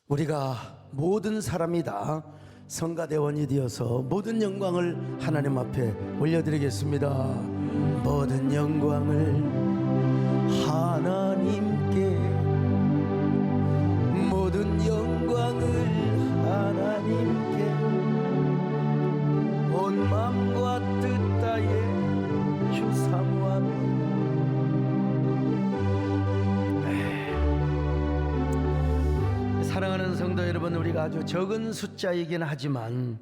우리가 모든 사람이 다 성가대원이 되어서 모든 영광을 하나님 앞에 올려드리겠습니다. 모든 영광을 하나님께, 모든 영광을 하나님께, 온 마음과 뜻 다해 주 사모하며. 사랑하는 성도 여러분, 우리가 아주 적은 숫자이긴 하지만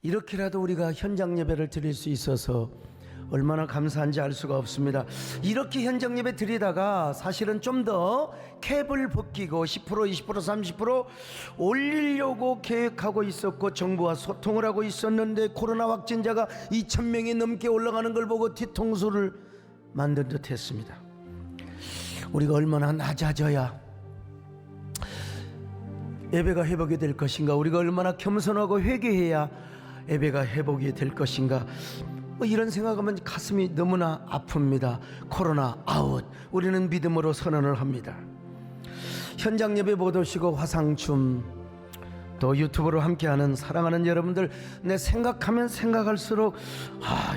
이렇게라도 우리가 현장 예배를 드릴 수 있어서 얼마나 감사한지 알 수가 없습니다. 이렇게 현장 예배 드리다가 사실은 좀 더 캡을 벗기고 10%, 20%, 30% 올리려고 계획하고 있었고 정부와 소통을 하고 있었는데 코로나 확진자가 2,000명이 넘게 올라가는 걸 보고 뒤통수를 만든 듯 했습니다. 우리가 얼마나 낮아져야 예배가 회복이 될 것인가, 우리가 얼마나 겸손하고 회개해야 예배가 회복이 될 것인가, 이런 생각하면 가슴이 너무나 아픕니다. 코로나 아웃, 우리는 믿음으로 선언을 합니다. 현장 예배 못 오시고 화상춤 또 유튜브로 함께하는 사랑하는 여러분들, 내 생각하면 생각할수록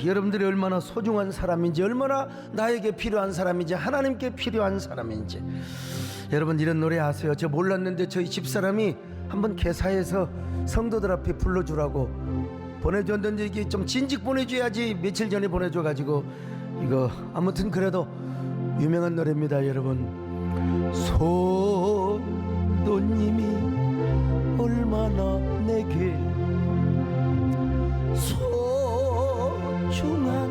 여러분들이 얼마나 소중한 사람인지, 얼마나 나에게 필요한 사람인지, 하나님께 필요한 사람인지. 여러분, 이런 노래 아세요? 저 몰랐는데 저희 집사람이 한번 개사해서 성도들 앞에 불러주라고 보내줬는데, 이게 좀 진즉 보내줘야지 며칠 전에 보내줘가지고 이거 아무튼 그래도 유명한 노래입니다. 여러분, 손도님이 얼마나 내게 소중한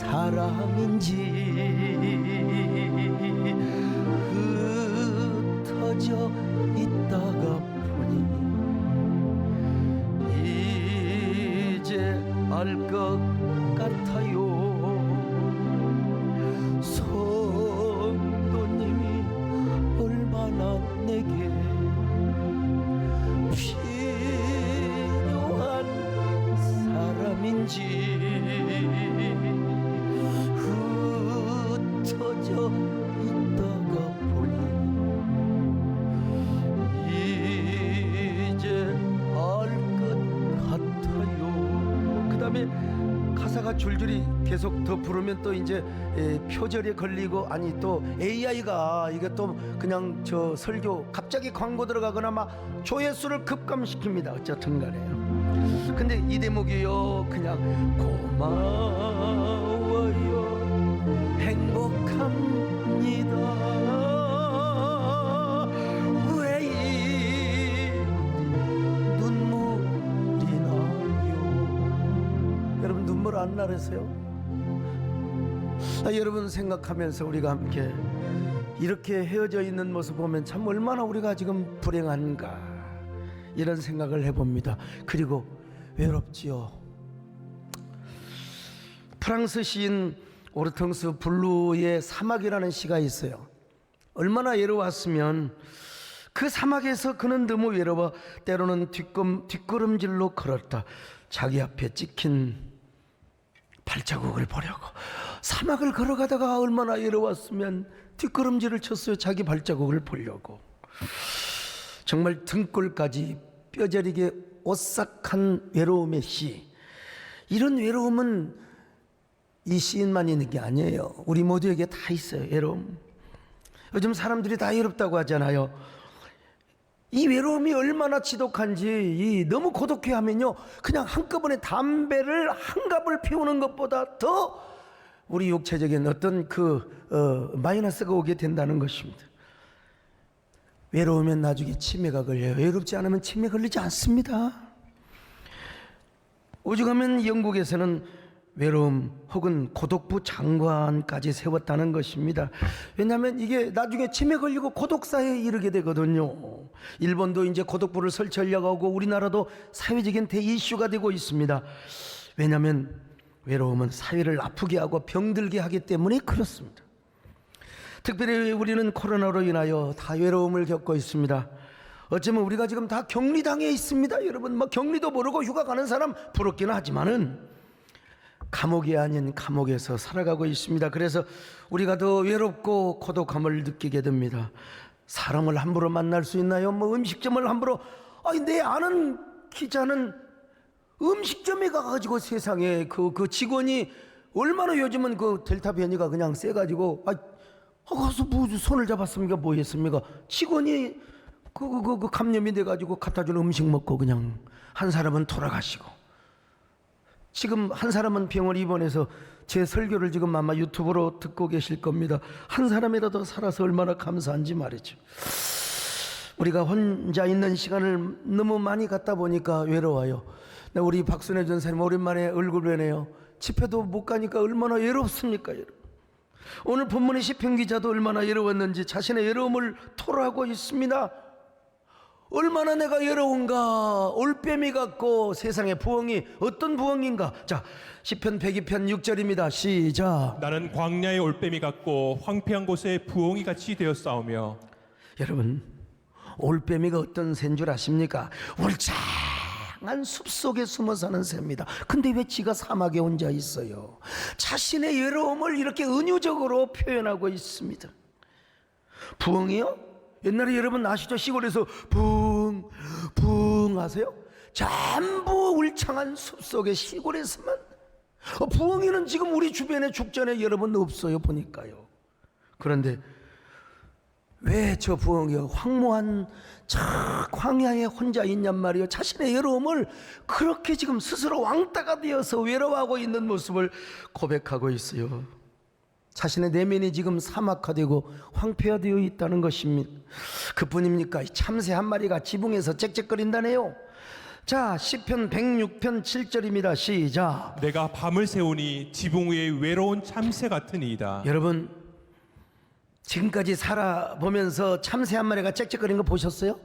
사람인지 흩어져 있다가 보니 이제 알 것 같아요. 성도님이 얼마나 내게 필요한 사람인지 흩어져 있다가 보니 이제 알 것 같아요. 그 다음에 가사가 줄줄이 계속 더 부르면 또 이제 표절에 걸리고, 아니 또 AI가 이게 또 그냥 저 설교 갑자기 광고 들어가거나 막 조회수를 급감시킵니다. 어쨌든 간에. 근데 이 대목이요, 그냥 고마워요, 행복합니다. 왜 이 눈물이 나요? 여러분, 눈물 안 나르세요? 여러분 생각하면서 우리가 함께 이렇게 헤어져 있는 모습 보면 참 얼마나 우리가 지금 불행한가, 이런 생각을 해봅니다. 그리고 외롭지요. 프랑스 시인 오르텅스 블루의 사막이라는 시가 있어요. 얼마나 외로웠으면 그 사막에서 그는 너무 외로워 때로는 뒷걸음질로 걸었다. 자기 앞에 찍힌 발자국을 보려고 사막을 걸어가다가 얼마나 외로웠으면 뒷걸음질을 쳤어요. 자기 발자국을 보려고. 정말 등골까지 뼈저리게 오싹한 외로움의 시. 이런 외로움은 이 시인만 있는 게 아니에요. 우리 모두에게 다 있어요, 외로움. 요즘 사람들이 다 외롭다고 하잖아요. 이 외로움이 얼마나 지독한지, 너무 고독해하면요, 그냥 한꺼번에 담배를 한 갑을 피우는 것보다 더 우리 육체적인 어떤 마이너스가 오게 된다는 것입니다. 외로우면 나중에 치매가 걸려요. 외롭지 않으면 치매 걸리지 않습니다. 오죽하면 영국에서는 외로움 혹은 고독부 장관까지 세웠다는 것입니다. 왜냐하면 이게 나중에 치매 걸리고 고독사에 이르게 되거든요. 일본도 이제 고독부를 설치하려고 하고 우리나라도 사회적인 대이슈가 되고 있습니다. 왜냐하면 외로움은 사회를 아프게 하고 병들게 하기 때문에 그렇습니다. 특별히 우리는 코로나로 인하여 다 외로움을 겪고 있습니다. 어쩌면 우리가 지금 다 격리당해 있습니다. 여러분, 격리도 모르고 휴가 가는 사람 부럽기는 하지만은 감옥이 아닌 감옥에서 살아가고 있습니다. 그래서 우리가 더 외롭고 고독함을 느끼게 됩니다. 사람을 함부로 만날 수 있나요? 뭐 음식점을 함부로, 아니 내 아는 기자는 음식점에 가가지고 세상에 그 직원이 얼마나 요즘은 그 델타 변이가 그냥 세가지고 가서 뭐 손을 잡았습니까? 뭐 했습니까? 직원이 그 감염이 돼가지고 갖다 준 음식 먹고 그냥 한 사람은 돌아가시고, 지금 한 사람은 병원 입원해서 제 설교를 지금 아마 유튜브로 듣고 계실 겁니다. 한 사람이라도 살아서 얼마나 감사한지 말이죠. 우리가 혼자 있는 시간을 너무 많이 갖다 보니까 외로워요. 우리 박순애 전사님 오랜만에 얼굴 뵈네요. 집회도 못 가니까 얼마나 외롭습니까, 여러분. 오늘 본문의 시편 기자도 얼마나 외로웠는지 자신의 외로움을 토로하고 있습니다. 얼마나 내가 외로운가. 올빼미 같고 세상의 부엉이, 어떤 부엉인가. 자, 시편 102편 6절입니다. 시작. 나는 광야의 올빼미 같고 황폐한 곳에 부엉이 같이 되었사오며. 여러분, 올빼미가 어떤 새인 줄 아십니까? 울창한 숲속에 숨어 사는 새입니다. 근데 왜 지가 사막에 혼자 있어요? 자신의 외로움을 이렇게 은유적으로 표현하고 있습니다. 부엉이요? 옛날에 여러분 아시죠? 시골에서 붕 하세요? 전부 울창한 숲속에 시골에서만. 부엉이는 지금 우리 주변에 죽전에 여러분 없어요, 보니까요. 그런데 왜 저 부엉이가 황무한 저 광야에 혼자 있냔 말이에요. 자신의 외로움을 그렇게 지금 스스로 왕따가 되어서 외로워하고 있는 모습을 고백하고 있어요. 자신의 내면이 지금 사막화되고 황폐화되어 있다는 것입니다. 그뿐입니까? 참새 한 마리가 지붕에서 짹짹거린다네요. 자, 시편 106편 7절입니다. 시작. 내가 밤을 새우니 지붕 위에 외로운 참새 같으니이다. 여러분, 지금까지 살아보면서 참새 한 마리가 짹짹거리는 거 보셨어요?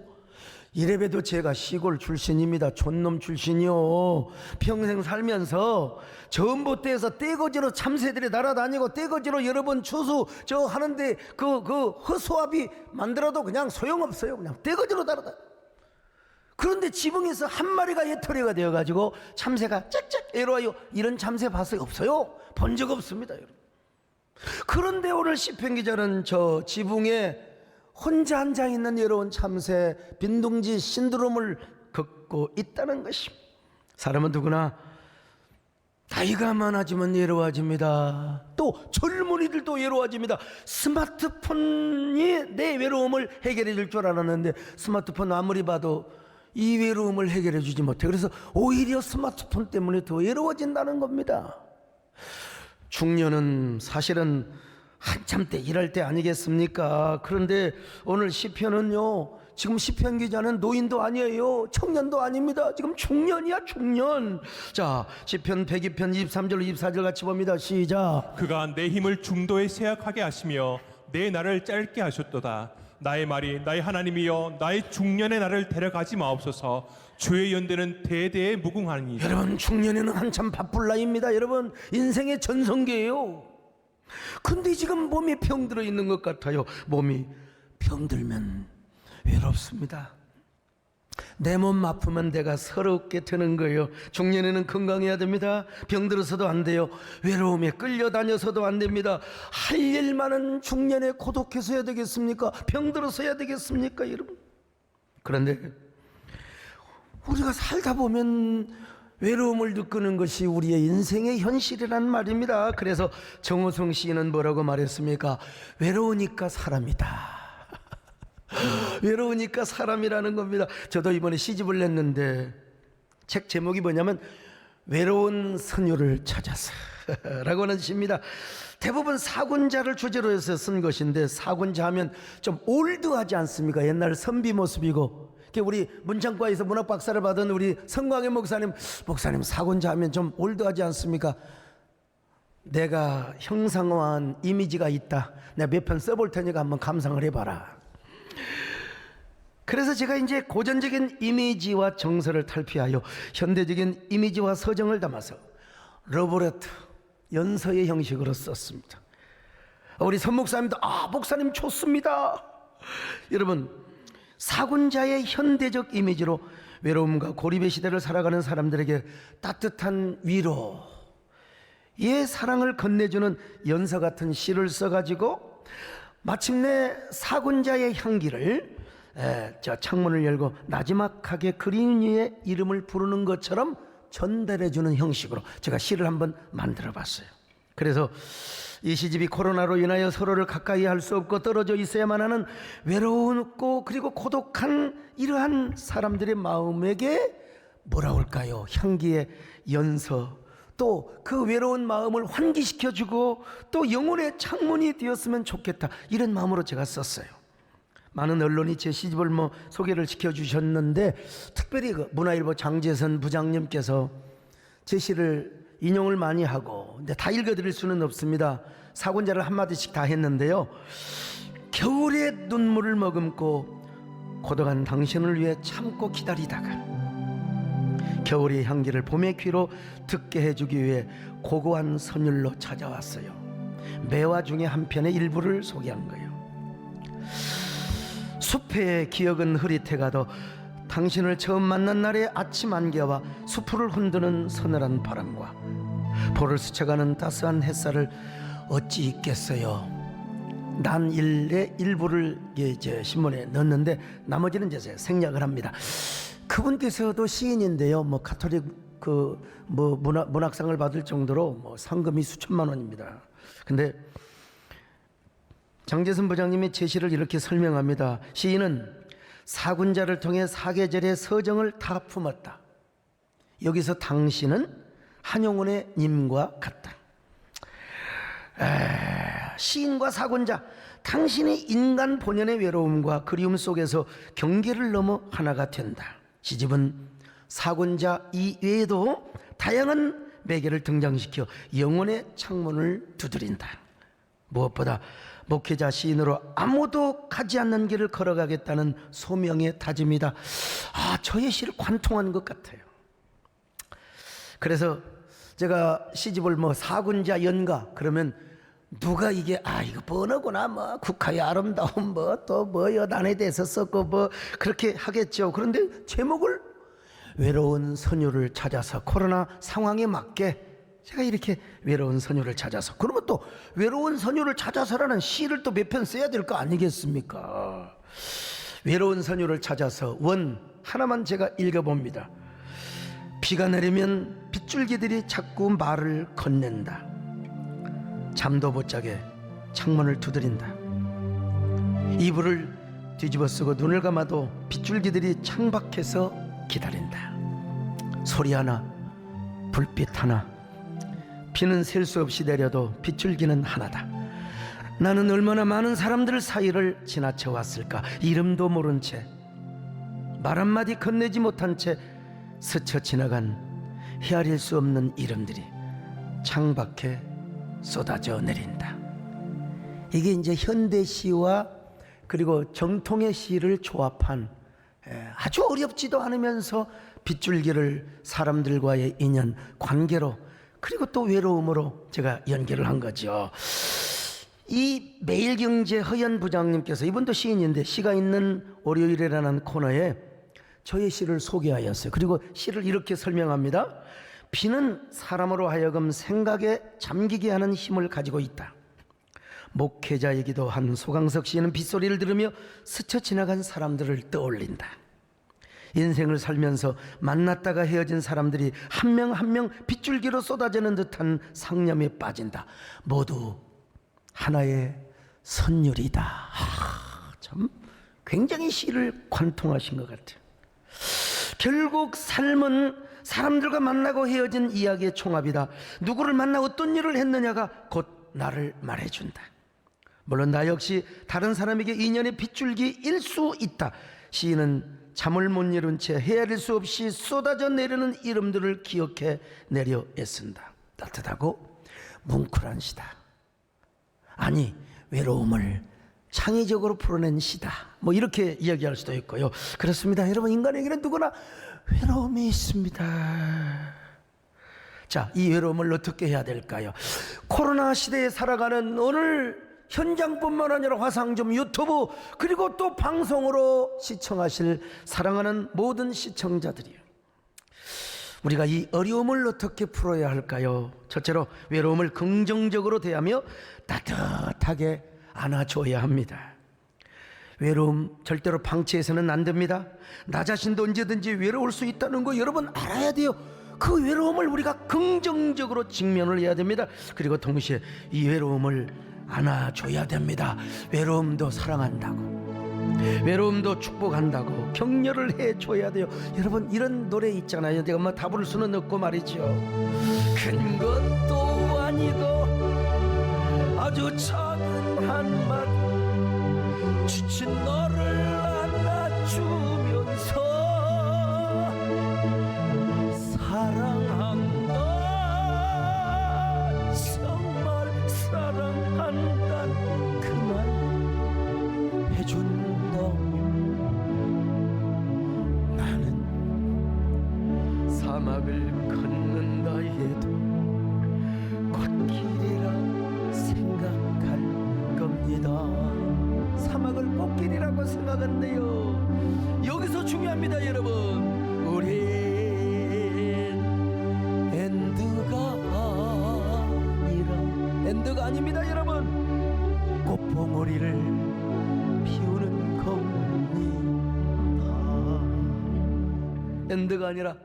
이래봬도 제가 시골 출신입니다. 촌놈 출신이요. 평생 살면서 전봇대에서 떼거지로 참새들이 날아다니고 떼거지로 여러분 추수 저 하는데 그 허수아비 만들어도 그냥 소용없어요. 그냥 떼거지로 날아다녀. 그런데 지붕에서 한 마리가 예터리가 되어가지고 참새가 짹짹 애로워요. 이런 참새 봤어요? 없어요. 본 적 없습니다, 여러분. 그런데 오늘 시편 기자는 저 지붕에 혼자 앉아 있는 외로운 참새 빈둥지 신드롬을 겪고 있다는 것입니다. 사람은 누구나 나이가 많아지면 외로워집니다. 또 젊은이들도 외로워집니다. 스마트폰이 내 외로움을 해결해 줄 줄 알았는데 스마트폰 아무리 봐도 이 외로움을 해결해 주지 못해. 그래서 오히려 스마트폰 때문에 더 외로워진다는 겁니다. 중년은 사실은 한참 때 일할 때 아니겠습니까? 그런데 오늘 시편은요, 지금 시편 기자는 노인도 아니에요, 청년도 아닙니다. 지금 중년이야, 중년. 자, 시편 102편 23절 24절 같이 봅니다. 시작. 그가 내 힘을 중도에 쇠약하게 하시며 내 날을 짧게 하셨도다. 나의 말이 나의 하나님이여 나의 중년의 날을 데려가지 마옵소서. 주의 연대는 대대에 무궁하니이다. 여러분, 중년에는 한참 바쁠 나이입니다. 여러분, 인생의 전성기예요. 근데 지금 몸에 병들어 있는 것 같아요. 몸이 병들면 외롭습니다. 내 몸 아프면 내가 서럽게 되는 거예요. 중년에는 건강해야 됩니다. 병들어서도 안 돼요. 외로움에 끌려다녀서도 안 됩니다. 할 일 많은 중년에 고독해서 해야 되겠습니까? 병들어서 해야 되겠습니까, 여러분? 그런데 우리가 살다 보면 외로움을 느끼는 것이 우리의 인생의 현실이란 말입니다. 그래서 정호성 시인은 뭐라고 말했습니까? 외로우니까 사람이다. 외로우니까 사람이라는 겁니다. 저도 이번에 시집을 냈는데 책 제목이 뭐냐면 외로운 선율을 찾아서 라고 하는 시입니다. 대부분 사군자를 주제로 해서 쓴 것인데, 사군자 하면 좀 올드하지 않습니까? 옛날 선비 모습이고. 우리 문창과에서 문학 박사를 받은 우리 성광의 목사님 사군자 하면 좀 올드하지 않습니까? 내가 형상화한 이미지가 있다. 내가 몇 편 써볼 테니까 한번 감상을 해봐라. 그래서 제가 이제 고전적인 이미지와 정서를 탈피하여 현대적인 이미지와 서정을 담아서 러브레터, 연서의 형식으로 썼습니다. 우리 선 목사님도 목사님 좋습니다. 여러분, 사군자의 현대적 이미지로 외로움과 고립의 시대를 살아가는 사람들에게 따뜻한 위로, 사랑을 건네주는 연서 같은 시를 써가지고 마침내 사군자의 향기를 저 창문을 열고 나지막하게 그린 이의 이름을 부르는 것처럼 전달해주는 형식으로 제가 시를 한번 만들어 봤어요. 그래서 이 시집이 코로나로 인하여 서로를 가까이 할 수 없고 떨어져 있어야만 하는 외로웠고 그리고 고독한 이러한 사람들의 마음에게 뭐라 할까요? 향기의 연서, 또 그 외로운 마음을 환기시켜주고 또 영혼의 창문이 되었으면 좋겠다, 이런 마음으로 제가 썼어요. 많은 언론이 제 시집을 소개를 시켜주셨는데, 특별히 그 문화일보 장재선 부장님께서 제 시를 인용을 많이 하고, 근데 다 읽어드릴 수는 없습니다. 사군자를 한마디씩 다 했는데요. 겨울의 눈물을 머금고 고독한 당신을 위해 참고 기다리다가 겨울의 향기를 봄의 귀로 듣게 해주기 위해 고고한 선율로 찾아왔어요. 매화 중에 한 편의 일부를 소개한 거예요. 숲의 기억은 흐릿해가도 당신을 처음 만난 날의 아침 안개와 숲을 흔드는 서늘한 바람과 볼을 스쳐가는 따스한 햇살을 어찌 잊겠어요. 난 일의 일부를 이제 신문에 넣었는데 나머지는 이제 생략을 합니다. 그분께서도 시인인데요. 가톨릭 문학상을 받을 정도로 상금이 수천만 원입니다. 근데 장재선 부장님이 제 시를 이렇게 설명합니다. 시인은 사군자를 통해 사계절의 서정을 다 품었다. 여기서 당신은 한용운의 님과 같다. 시인과 사군자, 당신이 인간 본연의 외로움과 그리움 속에서 경계를 넘어 하나가 된다. 시집은 사군자 이외에도 다양한 매개를 등장시켜 영혼의 창문을 두드린다. 무엇보다 목회자 시인으로 아무도 가지 않는 길을 걸어가겠다는 소명의 다짐이다. 저의 시를 관통한 것 같아요. 그래서 제가 시집을 사군자 연가 그러면 누가 이게 이거 뻔하구나, 국화의 아름다움, 또 여단에 대해서 썼고 그렇게 하겠죠. 그런데 제목을 외로운 선율을 찾아서, 코로나 상황에 맞게 제가 이렇게 외로운 선율을 찾아서, 그러면 또 외로운 선율을 찾아서라는 시를 또 몇 편 써야 될 거 아니겠습니까? 외로운 선율을 찾아서 원 하나만 제가 읽어봅니다. 비가 내리면 빗줄기들이 자꾸 말을 건넨다. 잠도 못 자게 창문을 두드린다. 이불을 뒤집어 쓰고 눈을 감아도 빗줄기들이 창밖에서 기다린다. 소리 하나, 불빛 하나, 비는 셀 수 없이 내려도 빗줄기는 하나다. 나는 얼마나 많은 사람들 사이를 지나쳐 왔을까. 이름도 모른 채, 말 한마디 건네지 못한 채 스쳐 지나간 헤아릴 수 없는 이름들이 창밖에 쏟아져 내린다. 이게 이제 현대 시와 그리고 정통의 시를 조합한 아주 어렵지도 않으면서 빗줄기를 사람들과의 인연, 관계로, 그리고 또 외로움으로 제가 연결을 한 거죠. 이 매일경제 허연 부장님께서, 이분도 시인인데 시가 있는 월요일이라는 코너에 저의 시를 소개하였어요. 그리고 시를 이렇게 설명합니다. 비는 사람으로 하여금 생각에 잠기게 하는 힘을 가지고 있다. 목회자이기도 한 소강석 시인은 빗소리를 들으며 스쳐 지나간 사람들을 떠올린다. 인생을 살면서 만났다가 헤어진 사람들이 한 명 한 명 빗줄기로 쏟아지는 듯한 상념에 빠진다. 모두 하나의 선율이다. 참 굉장히 시를 관통하신 것 같아요. 결국 삶은 사람들과 만나고 헤어진 이야기의 총합이다. 누구를 만나 어떤 일을 했느냐가 곧 나를 말해준다. 물론 나 역시 다른 사람에게 인연의 빗줄기일 수 있다. 시인은 잠을 못 이룬 채 헤아릴 수 없이 쏟아져 내리는 이름들을 기억해 내려 애쓴다. 따뜻하고 뭉클한 시다. 아니, 외로움을 창의적으로 풀어낸 시다. 이렇게 이야기할 수도 있고요. 그렇습니다. 여러분, 인간에게는 누구나 외로움이 있습니다. 자, 이 외로움을 어떻게 해야 될까요? 코로나 시대에 살아가는 오늘 현장뿐만 아니라 화상점, 유튜브, 그리고 또 방송으로 시청하실 사랑하는 모든 시청자들이요, 우리가 이 어려움을 어떻게 풀어야 할까요? 첫째로 외로움을 긍정적으로 대하며 따뜻하게 안아줘야 합니다. 외로움 절대로 방치해서는 안 됩니다. 나 자신도 언제든지 외로울 수 있다는 거 여러분 알아야 돼요. 그 외로움을 우리가 긍정적으로 직면을 해야 됩니다. 그리고 동시에 이 외로움을 안아줘야 됩니다. 외로움도 사랑한다고, 외로움도 축복한다고 격려를 해줘야 돼요. 여러분 이런 노래 있잖아요. 내가 뭐 다 부를 수는 없고 말이죠. 큰 것도 아니고 아주 작은 한마디 지친 너를 안아주면서 사랑한다, 정말 사랑한다 그 말 해준다면 나는 사막을 걷는다 해도 꽃길이라 생각할 겁니다. 사막을 꽃길이라고 생각한대요. 여기서 중요합니다 여러분. 우린 엔드가 아닙니다 여러분. 꽃봉오리를 피우는 겁니다. 엔드가 아니라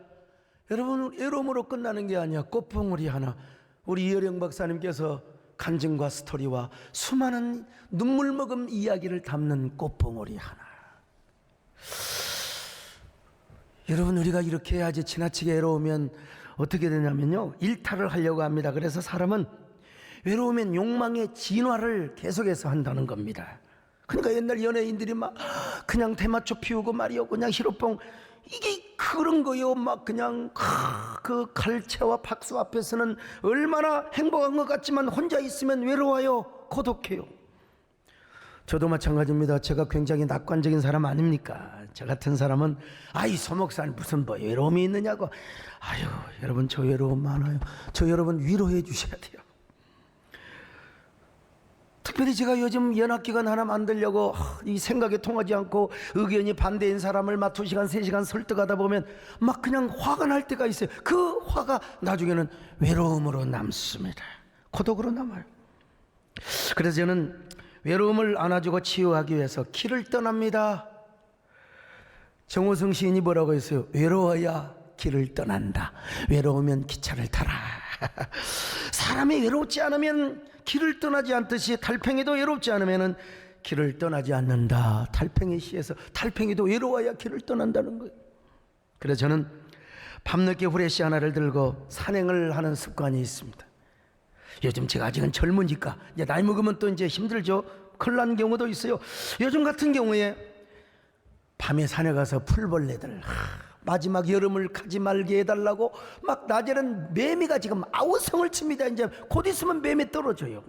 여러분 외로움으로 끝나는 게 아니야. 꽃봉오리 하나. 우리 이어령 박사님께서 간증과 스토리와 수많은 눈물 머금 이야기를 담는 꽃봉오리 하나. 여러분 우리가 이렇게 해야지. 지나치게 외로우면 어떻게 되냐면요, 일탈을 하려고 합니다. 그래서 사람은 외로우면 욕망의 진화를 계속해서 한다는 겁니다. 그러니까 옛날 연예인들이 막 그냥 대마초 피우고 말이요, 그냥 히로뽕, 이게 그런 거요. 막 그냥 그 갈채와 박수 앞에서는 얼마나 행복한 것 같지만 혼자 있으면 외로워요, 고독해요. 저도 마찬가지입니다. 제가 굉장히 낙관적인 사람 아닙니까? 저 같은 사람은 아이 소목산 무슨 뭐 외로움이 있느냐고. 아유 여러분 저 외로움 많아요. 저 여러분 위로해 주셔야 돼요. 특별히 제가 요즘 연합기관 하나 만들려고 이 생각이 통하지 않고 의견이 반대인 사람을 막 2시간 3시간 설득하다 보면 막 그냥 화가 날 때가 있어요. 그 화가 나중에는 외로움으로 남습니다. 고독으로 남아요. 그래서 저는 외로움을 안아주고 치유하기 위해서 길을 떠납니다. 정호성 시인이 뭐라고 했어요? 외로워야 길을 떠난다. 외로우면 기차를 타라. 사람이 외롭지 않으면 길을 떠나지 않듯이 달팽이도 외롭지 않으면 길을 떠나지 않는다. 달팽이 시에서 달팽이도 외로워야 길을 떠난다는 거예요. 그래서 저는 밤늦게 후레쉬 하나를 들고 산행을 하는 습관이 있습니다. 요즘 제가 아직은 젊으니까 이제 나이 먹으면 또 이제 힘들죠. 큰일 난 경우도 있어요. 요즘 같은 경우에 밤에 산에 가서 풀벌레들 마지막 여름을 가지 말게 해달라고 막 낮에는 매미가 지금 아우성을 칩니다. 이제 곧 있으면 매미 떨어져요.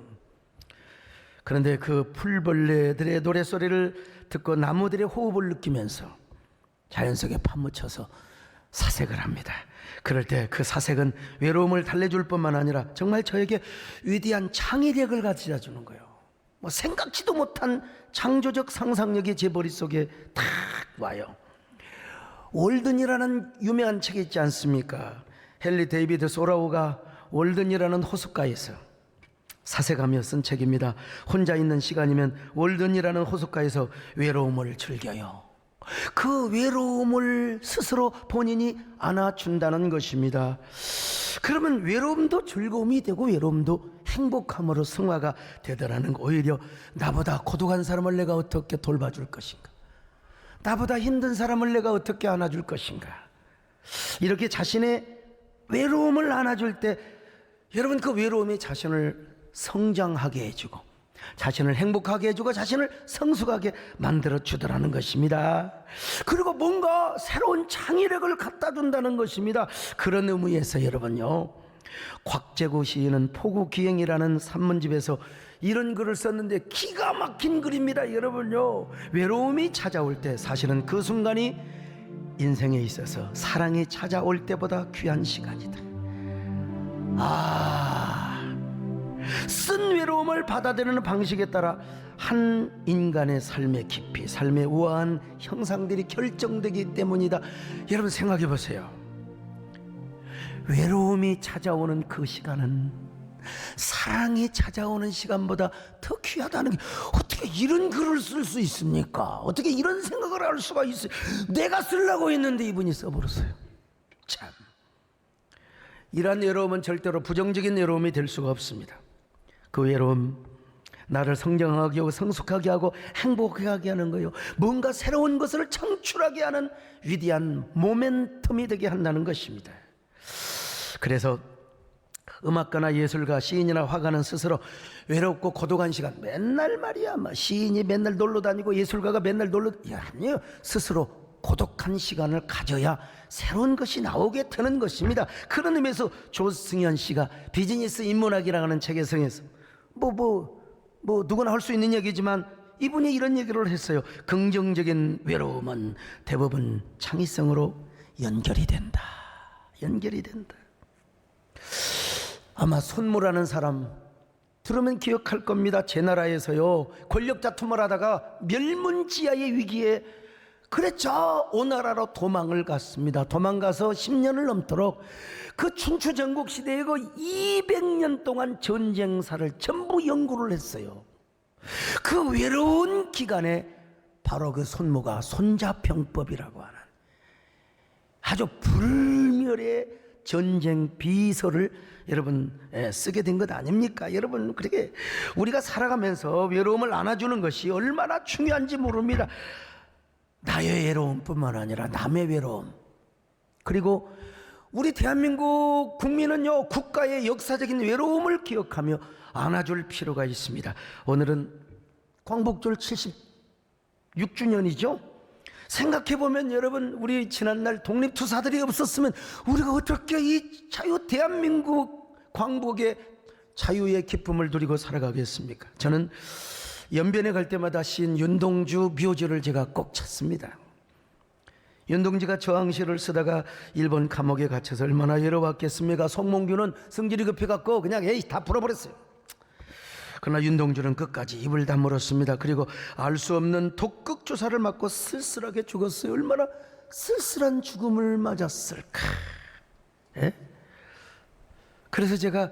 그런데 그 풀벌레들의 노랫소리를 듣고 나무들의 호흡을 느끼면서 자연 속에 파묻혀서 사색을 합니다. 그럴 때 그 사색은 외로움을 달래줄 뿐만 아니라 정말 저에게 위대한 창의력을 가져다 주는 거예요. 뭐 생각지도 못한 창조적 상상력이 제 머릿속에 탁 와요. 월든이라는 유명한 책이 있지 않습니까? 헨리 데이비드 소라우가 월든이라는 호숫가에서 사색하며 쓴 책입니다. 혼자 있는 시간이면 월든이라는 호숫가에서 외로움을 즐겨요. 그 외로움을 스스로 본인이 안아준다는 것입니다. 그러면 외로움도 즐거움이 되고 외로움도 행복함으로 승화가 되더라는 거. 오히려 나보다 고독한 사람을 내가 어떻게 돌봐줄 것인가, 나보다 힘든 사람을 내가 어떻게 안아줄 것인가, 이렇게 자신의 외로움을 안아줄 때 여러분 그 외로움이 자신을 성장하게 해주고 자신을 행복하게 해주고 자신을 성숙하게 만들어주더라는 것입니다. 그리고 뭔가 새로운 창의력을 갖다 준다는 것입니다. 그런 의미에서 여러분요, 곽재구 시인은 포구기행이라는 산문집에서 이런 글을 썼는데 기가 막힌 글입니다. 여러분요, 외로움이 찾아올 때 사실은 그 순간이 인생에 있어서 사랑이 찾아올 때보다 귀한 시간이다. 쓴 외로움을 받아들이는 방식에 따라 한 인간의 삶의 깊이, 삶의 우아한 형상들이 결정되기 때문이다. 여러분 생각해 보세요. 외로움이 찾아오는 그 시간은 사랑이 찾아오는 시간보다 더 귀하다는 게 어떻게 이런 글을 쓸 수 있습니까? 어떻게 이런 생각을 할 수가 있어요? 내가 쓰려고 했는데 이분이 써버렸어요. 참, 이러한 외로움은 절대로 부정적인 외로움이 될 수가 없습니다. 그 외로움, 나를 성장하게 하고 성숙하게 하고 행복하게 하는 거예요. 뭔가 새로운 것을 창출하게 하는 위대한 모멘텀이 되게 한다는 것입니다. 그래서 음악가나 예술가, 시인이나 화가는 스스로 외롭고 고독한 시간, 맨날 말이야, 시인이 맨날 놀러 다니고 예술가가 맨날 아니에요. 스스로 고독한 시간을 가져야 새로운 것이 나오게 되는 것입니다. 그런 의미에서 조승현 씨가 비즈니스 인문학이라는 책에 성해서 누구나 할 수 있는 얘기지만 이분이 이런 얘기를 했어요. 긍정적인 외로움은 대부분 창의성으로 연결이 된다. 아마 손무라는 사람 들으면 기억할 겁니다. 제 나라에서요, 권력 다툼을 하다가 멸문지하의 위기에 그랬죠. 오나라로 도망을 갔습니다. 도망가서 10년을 넘도록 그 춘추 전국 시대의 그 200년 동안 전쟁사를 전부 연구를 했어요. 그 외로운 기간에 바로 그 손무가 손자병법이라고 하는 아주 불멸의 전쟁 비서를 여러분 쓰게 된 것 아닙니까? 여러분, 그렇게 우리가 살아가면서 외로움을 안아주는 것이 얼마나 중요한지 모릅니다. 나의 외로움뿐만 아니라 남의 외로움, 그리고 우리 대한민국 국민은요, 국가의 역사적인 외로움을 기억하며 안아줄 필요가 있습니다. 오늘은 광복절 76주년이죠. 생각해보면 여러분, 우리 지난날 독립투사들이 없었으면 우리가 어떻게 이 대한민국 광복의 자유의 기쁨을 누리고 살아가겠습니까? 저는 연변에 갈 때마다 시인 윤동주 묘지를 제가 꼭 찾습니다. 윤동주가 저항시를 쓰다가 일본 감옥에 갇혀서 얼마나 외로웠겠습니까? 송몽규는 성질이 급해갖고 그냥 다 풀어버렸어요. 그러나 윤동주는 끝까지 입을 다물었습니다. 그리고 알 수 없는 독극 주사를 맞고 쓸쓸하게 죽었어요. 얼마나 쓸쓸한 죽음을 맞았을까. 그래서 제가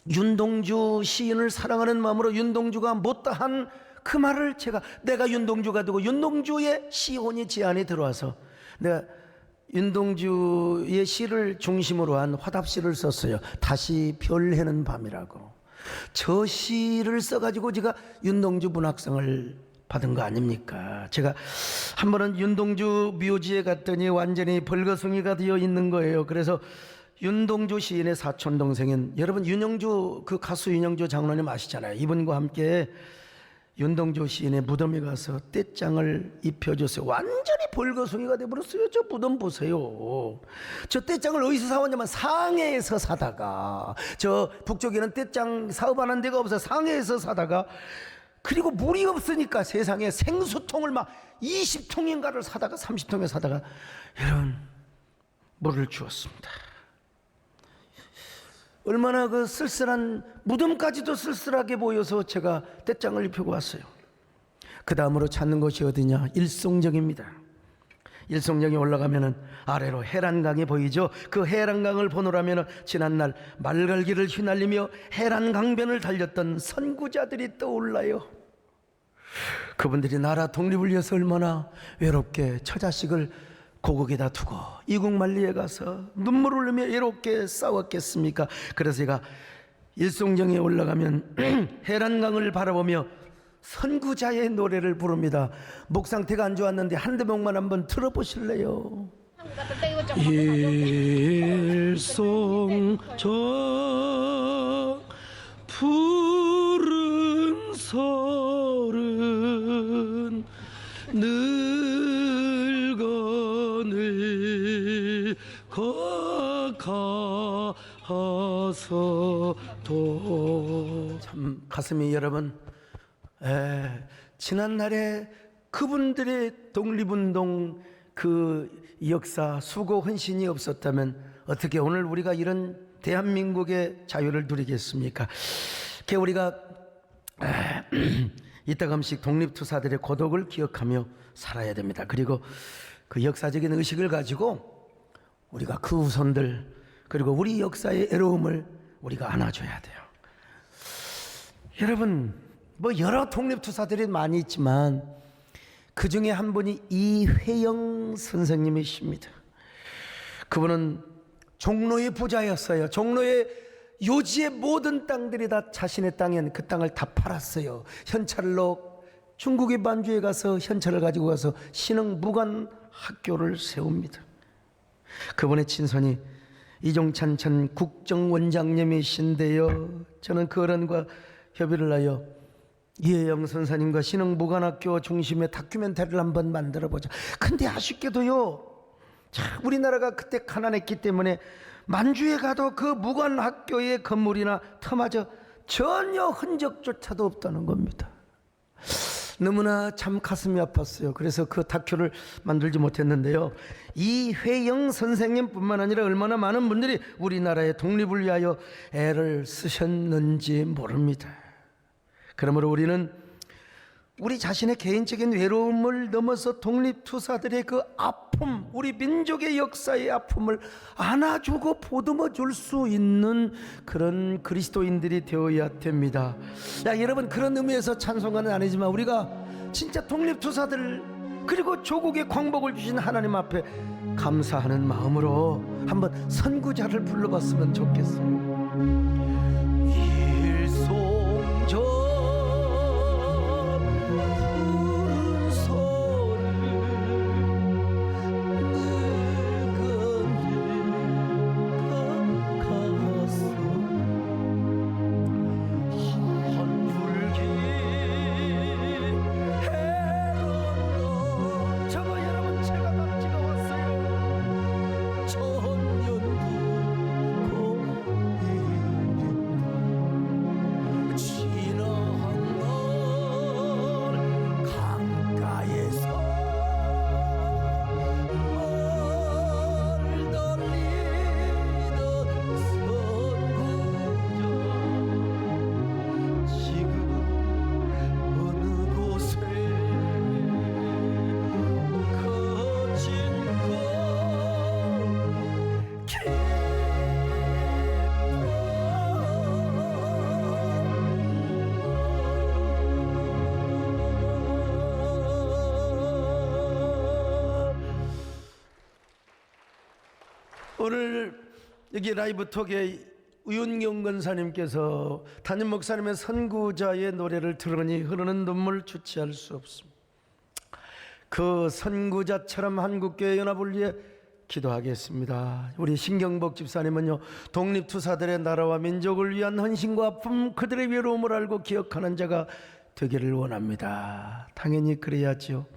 윤동주 시인을 사랑하는 마음으로 윤동주가 못다한 그 말을 내가 윤동주가 되고 윤동주의 시혼이 제 안에 들어와서 내가 윤동주의 시를 중심으로 한 화답시를 썼어요. 다시 별 해는 밤이라고. 저 시를 써가지고 제가 윤동주 문학상을 받은 거 아닙니까? 제가 한 번은 윤동주 묘지에 갔더니 완전히 벌거숭이가 되어 있는 거예요. 그래서 윤동주 시인의 사촌 동생인 여러분, 윤영주, 그 가수 윤영주 장로님 아시잖아요. 이분과 함께 윤동주 시인의 무덤에 가서 떼장을 입혀줬어요. 완전히 벌거숭이가 돼버렸어요. 저 무덤 보세요. 저 떼장을 어디서 사왔냐면 상해에서 사다가, 저 북쪽에는 떼장 사업하는 데가 없어서 상해에서 사다가, 그리고 물이 없으니까 세상에 생수통을 막 20통인가를 사다가 30통에 사다가 여러분 물을 주었습니다. 얼마나 그 쓸쓸한, 무덤까지도 쓸쓸하게 보여서 제가 떼장을 입히고 왔어요. 그 다음으로 찾는 곳이 어디냐? 일송정입니다. 일송정에 올라가면은 아래로 해란강이 보이죠. 그 해란강을 보노라면은 지난날 말갈기를 휘날리며 해란강변을 달렸던 선구자들이 떠올라요. 그분들이 나라 독립을 위해서 얼마나 외롭게 처자식을 고국에다 두고 이국만리에 가서 눈물을 흘리며 외롭게 싸웠겠습니까? 그래서 제가 일송정에 올라가면 해란강을 바라보며 선구자의 노래를 부릅니다. 목 상태가 안 좋았는데 한 대목만 한번 들어보실래요? 일송정 푸른 설은 늙어늙어가서도 참 가슴이 여러분, 지난날에 그분들의 독립운동 그 역사, 수고, 헌신이 없었다면 어떻게 오늘 우리가 이런 대한민국의 자유를 누리겠습니까? 우리가 이따금씩 독립투사들의 고독을 기억하며 살아야 됩니다. 그리고 그 역사적인 의식을 가지고 우리가 그 후손들, 그리고 우리 역사의 애로움을 우리가 안아줘야 돼요. 여러분, 뭐 여러 독립투사들이 많이 있지만 그 중에 한 분이 이회영 선생님이십니다. 그분은 종로의 부자였어요. 종로의 요지의 모든 땅들이 다 자신의 땅이었는데 그 땅을 다 팔았어요. 현찰로 중국의 반주에 가서 현찰을 가지고 가서 신흥 무관 학교를 세웁니다. 그분의 친손이 이종찬 전 국정원장님이신데요, 저는 그 어른과 협의를 하여 이혜영 선사님과 신흥 무관학교 중심의 다큐멘터리를 한번 만들어보자. 근데 아쉽게도요, 우리나라가 그때 가난했기 때문에 만주에 가도 그 무관학교의 건물이나 터마저 전혀 흔적조차도 없다는 겁니다. 너무나 참 가슴이 아팠어요. 그래서 그 다큐를 만들지 못했는데요, 이회영 선생님뿐만 아니라 얼마나 많은 분들이 우리나라의 독립을 위하여 애를 쓰셨는지 모릅니다. 그러므로 우리는 우리 자신의 개인적인 외로움을 넘어서 독립투사들의 그 아픔, 우리 민족의 역사의 아픔을 안아주고 보듬어 줄 수 있는 그런 그리스도인들이 되어야 됩니다. 여러분, 그런 의미에서 찬송가는 아니지만 우리가 진짜 독립투사들 그리고 조국의 광복을 주신 하나님 앞에 감사하는 마음으로 한번 선구자를 불러봤으면 좋겠어요. 오늘 여기 라이브톡에 우윤경 권사님께서 담임 목사님의 선구자의 노래를 들으니 흐르는 눈물 주체할 수 없습니다. 그 선구자처럼 한국교회 연합을 위해 기도하겠습니다. 우리 신경복 집사님은요, 독립투사들의 나라와 민족을 위한 헌신과 아픔, 그들의 외로움을 알고 기억하는 자가 되기를 원합니다. 당연히 그래야지요.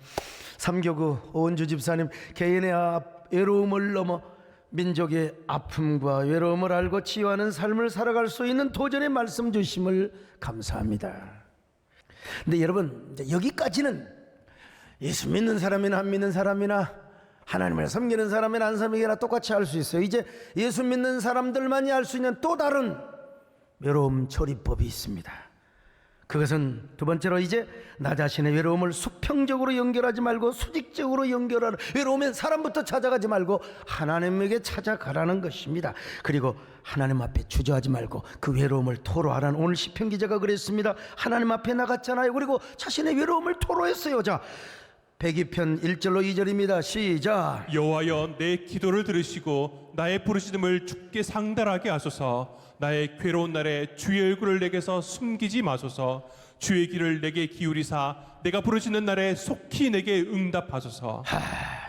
삼교구 오은주 집사님, 개인의 외로움을 넘어 민족의 아픔과 외로움을 알고 치유하는 삶을 살아갈 수 있는 도전의 말씀 주심을 감사합니다. 근데 여러분, 이제 여기까지는 예수 믿는 사람이나 안 믿는 사람이나 하나님을 섬기는 사람이나 안 섬기나 똑같이 할 수 있어요. 이제 예수 믿는 사람들만이 알 수 있는 또 다른 외로움 처리법이 있습니다. 그것은 두 번째로, 이제 나 자신의 외로움을 수평적으로 연결하지 말고 수직적으로 연결하는, 외로우면 사람부터 찾아가지 말고 하나님에게 찾아가라는 것입니다. 그리고 하나님 앞에 주저하지 말고 그 외로움을 토로하라는, 오늘 시편 기자가 그랬습니다. 하나님 앞에 나갔잖아요. 그리고 자신의 외로움을 토로했어요. 자, 102편 1절로 2절입니다. 시작. 여호와여, 내 기도를 들으시고 나의 부르짖음을 주께 상달하게 하소서. 나의 괴로운 날에 주의 얼굴을 내게서 숨기지 마소서. 주의 귀를 내게 기울이사 내가 부르짖는 날에 속히 내게 응답하소서.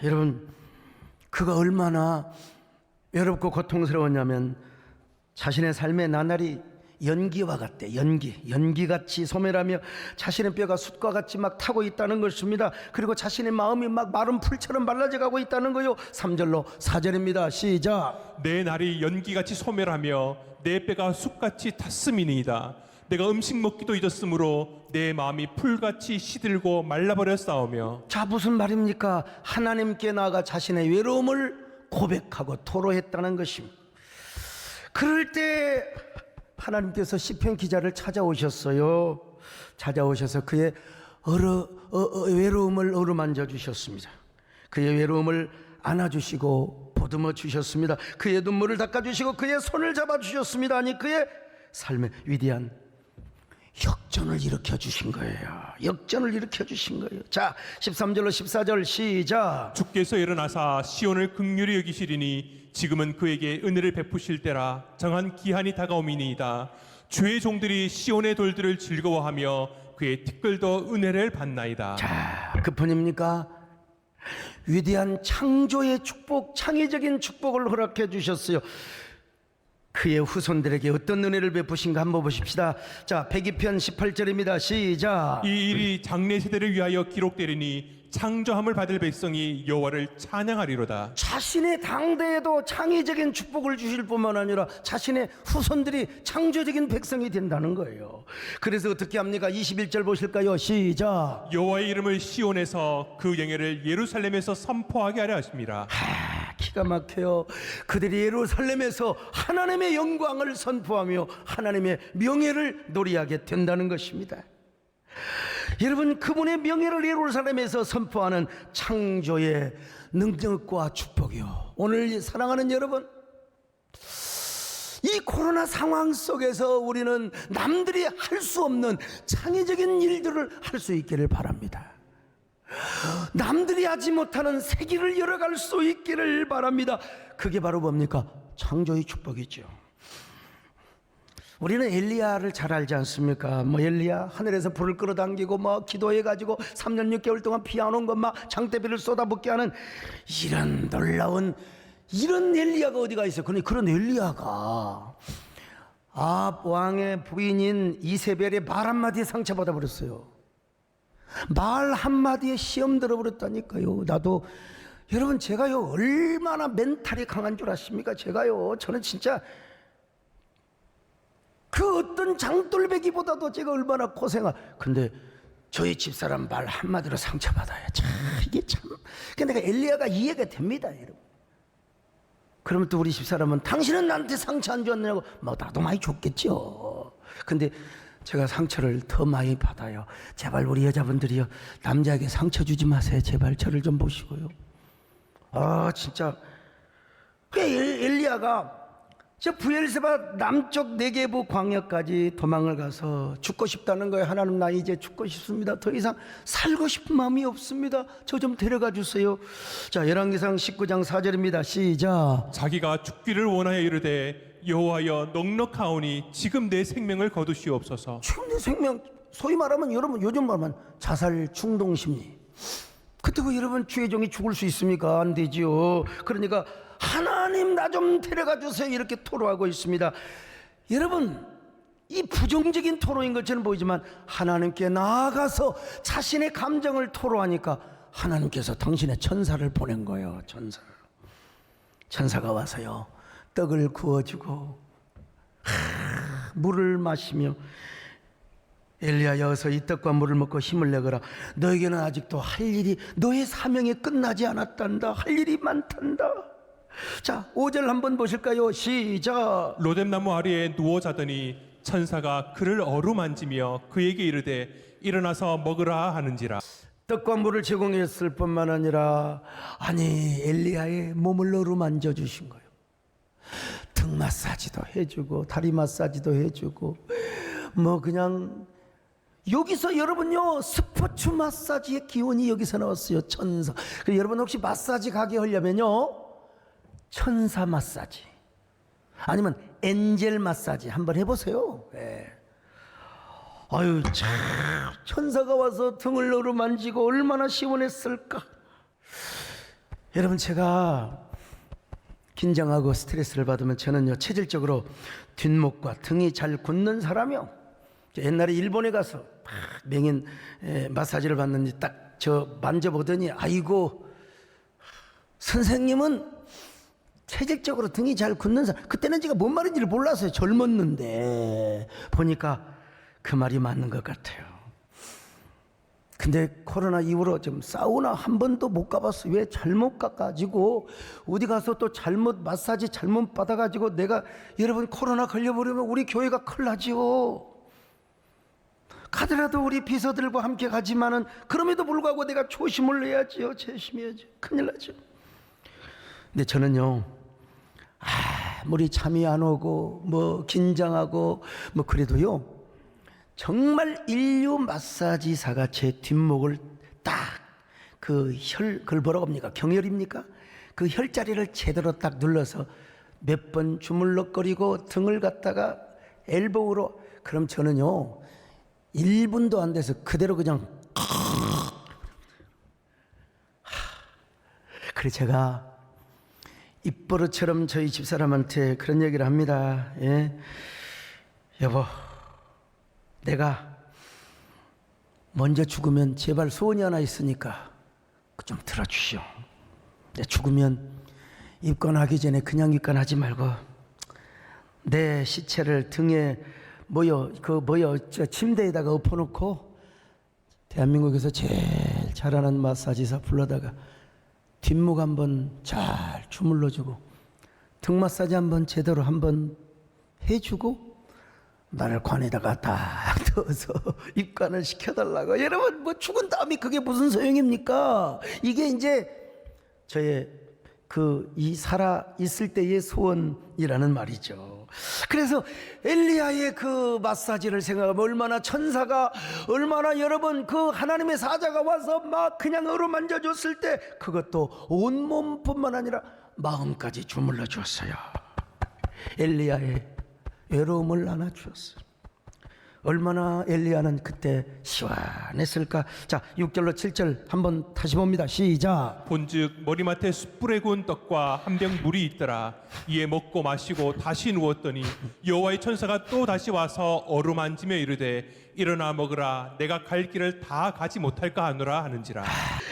여러분, 그가 얼마나 외롭고 고통스러웠냐면 자신의 삶의 나날이 연기와 같대. 연기같이 소멸하며 자신의 뼈가 숯과 같이 막 타고 있다는 것입니다. 그리고 자신의 마음이 막 마른 풀처럼 말라져 가고 있다는 거요. 3절로 4절입니다. 시작. 내 날이 연기같이 소멸하며 내 뼈가 숯같이 탔음이니이다. 내가 음식 먹기도 잊었으므로 내 마음이 풀같이 시들고 말라버렸사오며. 자, 무슨 말입니까? 하나님께 나아가 자신의 외로움을 고백하고 토로했다는 것입니다. 그럴 때 하나님께서 시편 기자를 찾아오셨어요. 찾아오셔서 그의 외로움을 어루만져 주셨습니다. 그의 외로움을 안아주시고 보듬어 주셨습니다. 그의 눈물을 닦아주시고 그의 손을 잡아주셨습니다. 아니 그의 삶의 위대한 역전을 일으켜 주신 거예요. 역전을 일으켜 주신 거예요. 자, 13절로 14절 시작. 주께서 일어나사 시온을 긍휼히 여기시리니 지금은 그에게 은혜를 베푸실 때라. 정한 기한이 다가오미니이다. 주의 종들이 시온의 돌들을 즐거워하며 그의 티끌도 은혜를 받나이다. 자, 그뿐입니까? 위대한 창조의 축복, 창의적인 축복을 허락해 주셨어요. 그의 후손들에게 어떤 은혜를 베푸신가 한번 보십시다. 자, 102편 18절입니다. 시작. 이 일이 장래 세대를 위하여 기록되리니 창조함을 받을 백성이 여호와를 찬양하리로다. 자신의 당대에도 창의적인 축복을 주실 뿐만 아니라 자신의 후손들이 창조적인 백성이 된다는 거예요. 그래서 어떻게 합니까? 21절 보실까요? 시작. 여호와의 이름을 시온에서 그 영예를 예루살렘에서 선포하게 하려 하십니다. 기가 막혀요. 그들이 예루살렘에서 하나님의 영광을 선포하며 하나님의 명예를 노래하게 된다는 것입니다. 여러분, 그분의 명예를 예루살렘에서 선포하는 창조의 능력과 축복이요. 오늘 사랑하는 여러분, 이 코로나 상황 속에서 우리는 남들이 할 수 없는 창의적인 일들을 할 수 있기를 바랍니다. 남들이 하지 못하는 세기를 열어갈 수 있기를 바랍니다. 그게 바로 뭡니까? 창조의 축복이죠. 우리는 엘리야를 잘 알지 않습니까? 엘리야 하늘에서 불을 끌어당기고 기도해가지고 3년 6개월 동안 비 안 온 것 장대비를 쏟아붓게 하는 이런 놀라운 이런 엘리야가 어디가 있어요? 그런 엘리야가 아합 왕의 부인인 이세벨의 말 한마디에 상처받아 버렸어요. 말 한마디에 시험 들어버렸다니까요. 나도 여러분, 제가요 얼마나 멘탈이 강한 줄 아십니까? 저는 진짜 그 어떤 장돌배기보다도 제가 얼마나 근데 저희 집사람 말 한마디로 상처받아요. 참 이게 참. 그러니까 내가 엘리야가 이해가 됩니다, 여러분. 그러면 또 우리 집사람은 당신은 나한테 상처 안 줬냐고. 나도 많이 줬겠죠. 근데 제가 상처를 더 많이 받아요. 제발 우리 여자분들이요, 남자에게 상처 주지 마세요. 제발 저를 좀 보시고요. 진짜 엘리야가 저 부엘세바 남쪽 네게부 광야까지 도망을 가서 죽고 싶다는 거예요. 하나님, 나 이제 죽고 싶습니다. 더 이상 살고 싶은 마음이 없습니다. 저 좀 데려가 주세요. 자, 열왕기상 19장 4절입니다. 시작. 자기가 죽기를 원하여 이르되 여호와여 넉넉하오니 지금 내 생명을 거두시옵소서. 지금 내 생명, 소위 말하면 여러분 요즘 말하면 자살 충동 심리. 그렇다고 여러분 주의 종이 죽을 수 있습니까? 안 되지요. 그러니까 하나님, 나 좀 데려가 주세요. 이렇게 토로하고 있습니다. 여러분, 이 부정적인 토로인 것처럼 보이지만 하나님께 나아가서 자신의 감정을 토로하니까 하나님께서 당신의 천사를 보낸 거예요. 천사가 와서요 떡을 구워주고 물을 마시며 엘리야여, 어서 이 떡과 물을 먹고 힘을 내거라. 너에게는 아직도 할 일이, 너의 사명이 끝나지 않았단다. 할 일이 많단다. 자, 5절 한번 보실까요? 시작. 로뎀나무 아래에 누워 자더니 천사가 그를 어루만지며 그에게 이르되 일어나서 먹으라 하는지라. 떡과 물을 제공했을 뿐만 아니라 엘리야의 몸을 어루만져 주신 거예요. 등 마사지도 해주고 다리 마사지도 해주고 그냥 여기서 여러분요 스포츠 마사지의 기원이 여기서 나왔어요. 천사. 여러분 혹시 마사지 가게 하려면요 천사 마사지 아니면 엔젤 마사지 한번 해보세요. 네. 참 천사가 와서 등을 어루만지고 얼마나 시원했을까. 여러분, 제가 긴장하고 스트레스를 받으면 저는요 체질적으로 뒷목과 등이 잘 굳는 사람이요. 옛날에 일본에 가서 맹인 마사지를 받는지 딱 저 만져보더니 아이고, 선생님은 체질적으로 등이 잘 굳는 사람. 그때는 제가 뭔 말인지를 몰랐어요. 젊었는데 보니까 그 말이 맞는 것 같아요. 근데 코로나 이후로 좀 사우나 한 번도 못 가봤어요. 왜? 잘못 가가지고 어디 가서 또 잘못 마사지 잘못 받아가지고 내가 여러분 코로나 걸려버리면 우리 교회가 큰일 나지요. 가더라도 우리 비서들과 함께 가지만은 그럼에도 불구하고 내가 조심을 해야지요. 조심해야죠. 큰일 나죠. 근데 저는요, 아무리 잠이 안 오고 뭐 긴장하고 뭐 그래도요, 정말 인류 마사지사가 제 뒷목을 딱 그걸 뭐라고 합니까? 경혈입니까? 그 혈자리를 제대로 딱 눌러서 몇 번 주물럭거리고 등을 갖다가 엘보우로, 그럼 저는요 1분도 안 돼서 그대로 그냥 그래, 제가 입버릇처럼 저희 집사람한테 그런 얘기를 합니다. 예? 여보, 내가 먼저 죽으면 제발 소원이 하나 있으니까 좀 들어주시오. 내 죽으면 입관하기 전에 그냥 입관하지 말고 내 시체를 등에 저 침대에다가 엎어놓고 대한민국에서 제일 잘하는 마사지사 불러다가 뒷목 한번 잘 주물러주고 등 마사지 한번 제대로 한번 해주고 나를 관에다가 딱 넣어서 입관을 시켜달라고. 여러분, 뭐 죽은 다음에 그게 무슨 소용입니까? 이게 이제 저의 이 살아 있을 때의 소원이라는 말이죠. 그래서 엘리야의 그 마사지를 생각하면 얼마나 천사가, 얼마나 여러분 그 하나님의 사자가 와서 막 그냥 어루만져 줬을 때 그것도 온몸뿐만 아니라 마음까지 주물러 주었어요. 엘리야의 외로움을 안아주었어요. 얼마나 엘리야는 그때 시원했을까. 자, 6절로 7절 한번 다시 봅니다. 시작. 본즉 머리맡에 숯불에 구운 떡과 한 병 물이 있더라. 이에 먹고 마시고 다시 누웠더니 여호와의 천사가 또 다시 와서 어루만지며 이르되 일어나 먹으라. 내가 갈 길을 다 가지 못할까 하노라 하는지라.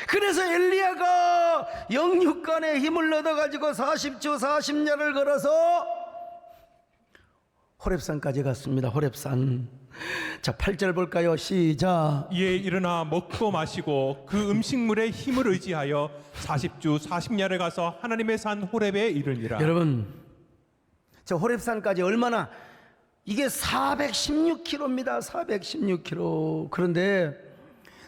그래서 엘리야가 영육간에 힘을 얻어가지고 40주 40년을 걸어서 호렙산까지 갔습니다. 호렙산. 자, 8절 볼까요? 시작. 이에 일어나 먹고 마시고 그 음식물의 힘을 의지하여 40주 40야를 가서 하나님의 산 호렙에 이르니라. 여러분, 저 호렙산까지 얼마나, 이게 416km입니다. 416km. 그런데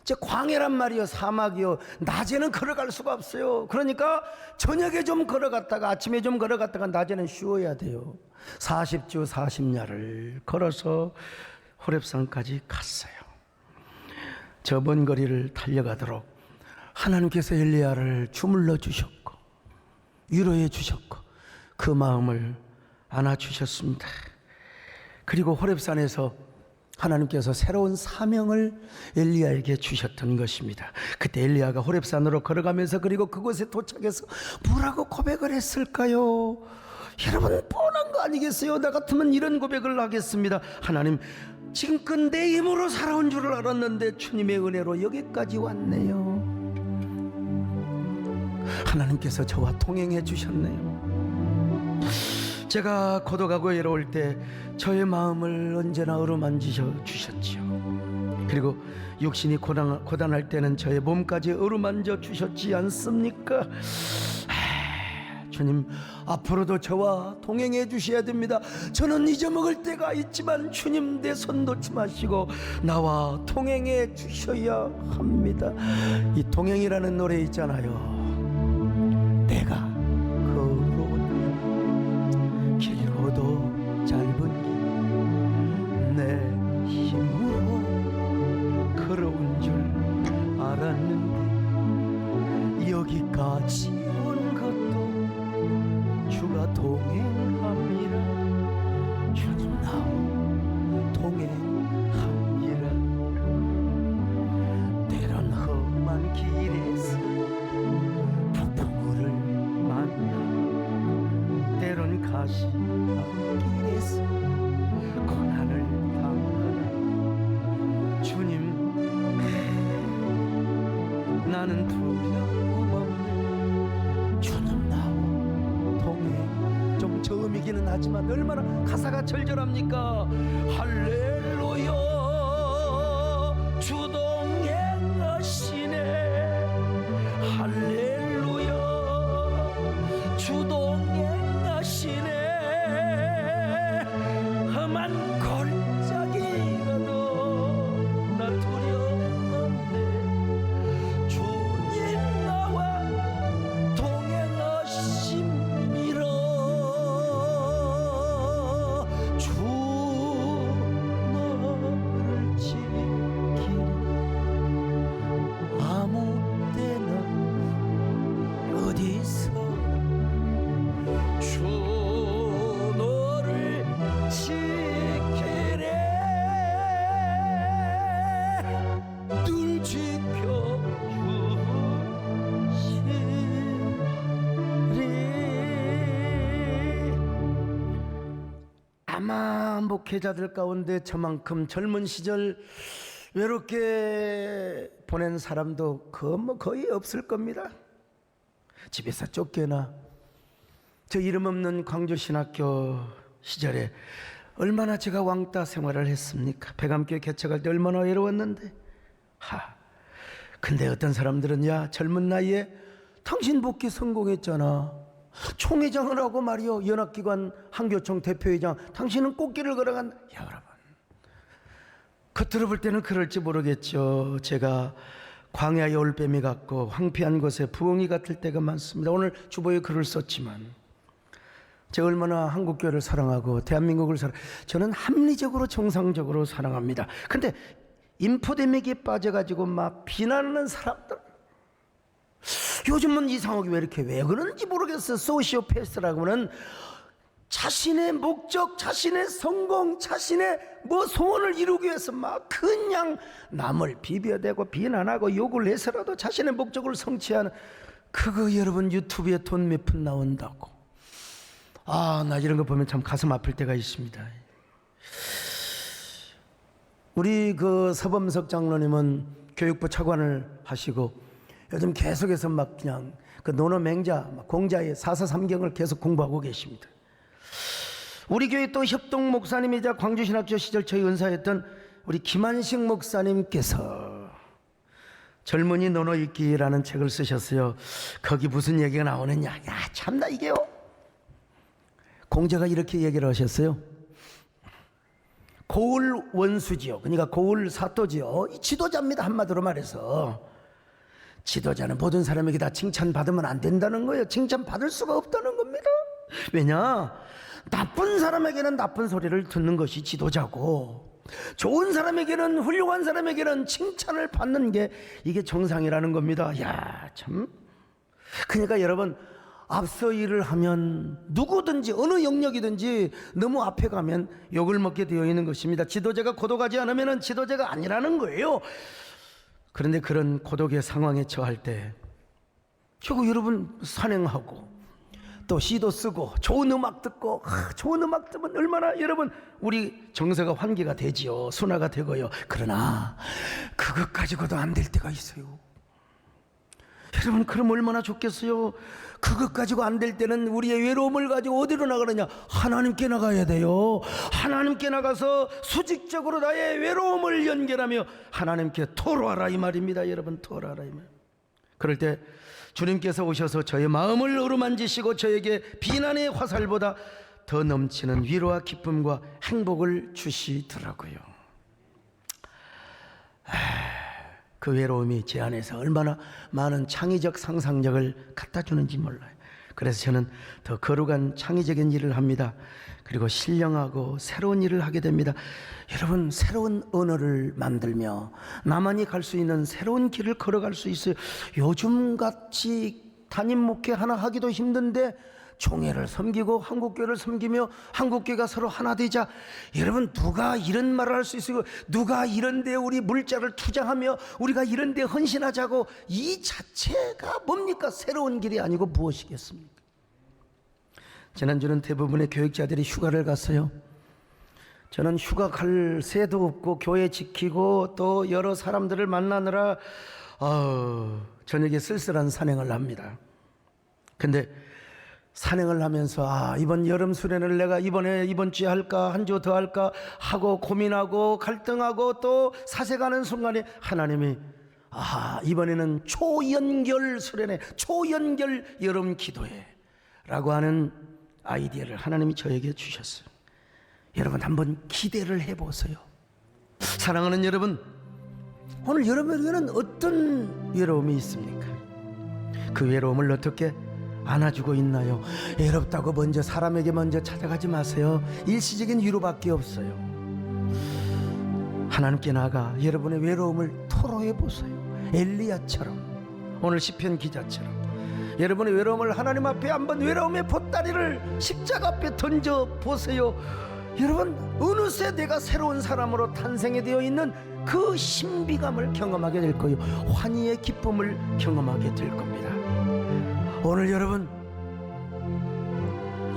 저 광야란 말이요, 사막이요, 낮에는 걸어갈 수가 없어요. 그러니까 저녁에 좀 걸어갔다가 아침에 좀 걸어갔다가 낮에는 쉬어야 돼요. 40주 40야를 걸어서 호렙산까지 갔어요. 저 먼 거리를 달려가도록 하나님께서 엘리야를 주물러 주셨고 위로해 주셨고 그 마음을 안아주셨습니다. 그리고 호렙산에서 하나님께서 새로운 사명을 엘리야에게 주셨던 것입니다. 그때 엘리야가 호렙산으로 걸어가면서 그리고 그곳에 도착해서 뭐라고 고백을 했을까요? 여러분, 뻔한 거 아니겠어요? 나 같으면 이런 고백을 하겠습니다. 하나님, 지금껏 내 힘으로 살아온 줄을 알았는데 주님의 은혜로 여기까지 왔네요. 하나님께서 저와 동행해 주셨네요. 제가 고독하고 외로울 때 저의 마음을 언제나 어루만지셔 주셨지요. 그리고 육신이 고단할 때는 저의 몸까지 어루만져 주셨지 않습니까? 주님, 앞으로도 저와 동행해 주셔야 됩니다. 저는 잊어먹을 때가 있지만 주님 내 손 놓지 마시고 나와 동행해 주셔야 합니다. 이 동행이라는 노래 있잖아요. 내가 걸어온 길고도 짧은 길 내 힘으로 걸어온 줄 알았는데 여기까지 온 것도 주가 동행합니다. 주님 나와 동행합니다. 때론 험한 길에서 폭풍우를 만나 때론 가시밭 길에서 고난을 당하나 주님 나는 두려움 없네. 주님 나와 동행. 좀 저음이기는 하지만 얼마나 가사가 절절합니까? 할렐루야 주 동행하시네. 할렐루야 주 동행하시네. 험한 골짜기라도 나 두려움 없네. 주님 나와 동행하시네. 목회자들 가운데 저만큼 젊은 시절 외롭게 보낸 사람도 거의 없을 겁니다. 집에서 쫓겨나 저 이름 없는 광주신학교 시절에 얼마나 제가 왕따 생활을 했습니까? 백암교회 개척할 때 얼마나 외로웠는데. 근데 어떤 사람들은 야 젊은 나이에 당신 복귀 성공했잖아. 총회장을 하고 말이요. 연합기관 한교총 대표회장. 당신은 꽃길을 걸어간. 야 여러분, 겉으로 볼 때는 그럴지 모르겠죠. 제가 광야의 올빼미 같고 황폐한 곳에 부엉이 같을 때가 많습니다. 오늘 주보에 글을 썼지만 제가 얼마나 한국교회를 사랑하고 대한민국을 저는 합리적으로 정상적으로 사랑합니다. 근데 인포데믹에 빠져가지고 막 비난하는 사람들, 요즘은 이상하게 왜 그러는지 모르겠어요. 소시오패스라고 하는 자신의 목적, 자신의 성공, 자신의 소원을 이루기 위해서 막 그냥 남을 비벼대고 비난하고 욕을 해서라도 자신의 목적을 성취하는, 그거 여러분 유튜브에 돈 몇 푼 나온다고. 나 이런 거 보면 참 가슴 아플 때가 있습니다. 우리 그 서범석 장로님은 교육부 차관을 하시고 요즘 계속해서 막 그냥 그 논어맹자 공자의 사사삼경을 계속 공부하고 계십니다. 우리 교회 또 협동 목사님이자 광주신학교 시절 저희 은사했던 우리 김한식 목사님께서 젊은이 논어 읽기라는 책을 쓰셨어요. 거기 무슨 얘기가 나오느냐. 야 참나 이게요. 공자가 이렇게 얘기를 하셨어요. 고을 원수지요. 그러니까 고을 사또지요. 이 지도자입니다. 한마디로 말해서. 지도자는 모든 사람에게 다 칭찬받으면 안 된다는 거예요. 칭찬받을 수가 없다는 겁니다. 왜냐? 나쁜 사람에게는 나쁜 소리를 듣는 것이 지도자고, 좋은 사람에게는, 훌륭한 사람에게는 칭찬을 받는 게 이게 정상이라는 겁니다. 야, 참. 그러니까 여러분, 앞서 일을 하면 누구든지 어느 영역이든지 너무 앞에 가면 욕을 먹게 되어 있는 것입니다. 지도자가 고독하지 않으면 지도자가 아니라는 거예요. 그런데 그런 고독의 상황에 처할 때 결국 여러분 산행하고 또 시도 쓰고 좋은 음악 듣고, 좋은 음악 들으면 얼마나 여러분 우리 정서가 환기가 되지요. 순화가 되고요. 그러나 그것 가지고도 안 될 때가 있어요. 여러분 그럼 얼마나 좋겠어요. 그것 가지고 안 될 때는 우리의 외로움을 가지고 어디로 나가느냐? 하나님께 나가야 돼요. 하나님께 나가서 수직적으로 나의 외로움을 연결하며 하나님께 토로하라 이 말입니다. 여러분 토로하라 이 말. 그럴 때 주님께서 오셔서 저의 마음을 어루만지시고 저에게 비난의 화살보다 더 넘치는 위로와 기쁨과 행복을 주시더라고요. 그 외로움이 제 안에서 얼마나 많은 창의적 상상력을 갖다 주는지 몰라요. 그래서 저는 더 거룩한 창의적인 일을 합니다. 그리고 신령하고 새로운 일을 하게 됩니다. 여러분 새로운 언어를 만들며 나만이 갈 수 있는 새로운 길을 걸어갈 수 있어요. 요즘같이 담임 목회 하나 하기도 힘든데 총회를 섬기고 한국교회를 섬기며 한국교회가 서로 하나 되자. 여러분 누가 이런 말을 할 수 있어요? 누가 이런 데 우리 물자를 투자하며 우리가 이런 데 헌신하자고. 이 자체가 뭡니까? 새로운 길이 아니고 무엇이겠습니까? 지난주는 대부분의 교육자들이 휴가를 갔어요. 저는 휴가 갈 새도 없고 교회 지키고 또 여러 사람들을 만나느라 저녁에 쓸쓸한 산행을 합니다. 근데 산행을 하면서 이번 여름 수련을 내가 이번 주에 할까 한 주 더 할까 하고 고민하고 갈등하고 또 사색하는 순간에 하나님이 이번에는 초연결 수련회, 초연결 여름 기도회 라고 하는 아이디어를 하나님이 저에게 주셨어요. 여러분 한번 기대를 해보세요. 사랑하는 여러분, 오늘 여러분에게는 어떤 외로움이 있습니까? 그 외로움을 어떻게 안아주고 있나요? 외롭다고 먼저 사람에게 먼저 찾아가지 마세요. 일시적인 위로밖에 없어요. 하나님께 나가 여러분의 외로움을 토로해 보세요. 엘리야처럼, 오늘 시편 기자처럼 여러분의 외로움을 하나님 앞에 한번 외로움의 보따리를 십자가 앞에 던져 보세요. 여러분 어느새 내가 새로운 사람으로 탄생이 되어 있는 그 신비감을 경험하게 될 거예요. 환희의 기쁨을 경험하게 될 겁니다. 오늘 여러분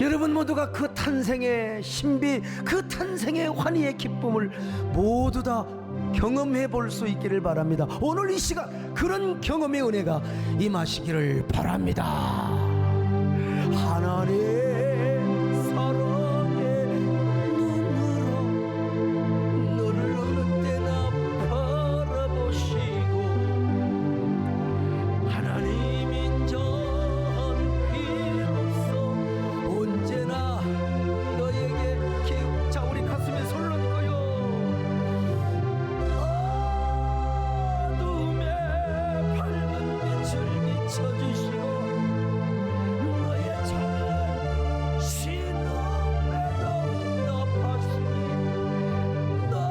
여러분 모두가 그 탄생의 신비, 그 탄생의 환희의 기쁨을 모두 다 경험해 볼 수 있기를 바랍니다. 오늘 이 시간 그런 경험의 은혜가 임하시기를 바랍니다. 하나님의 사랑의 눈으로 너를 어느 때나 바라보시고 하나님인 전비로서 언제나 너에게 자 우리 가슴에 손을 얹고요. 어둠에 밝은 빛을 비춰주시고 너의 찬란 신음에도 응답하시니 너는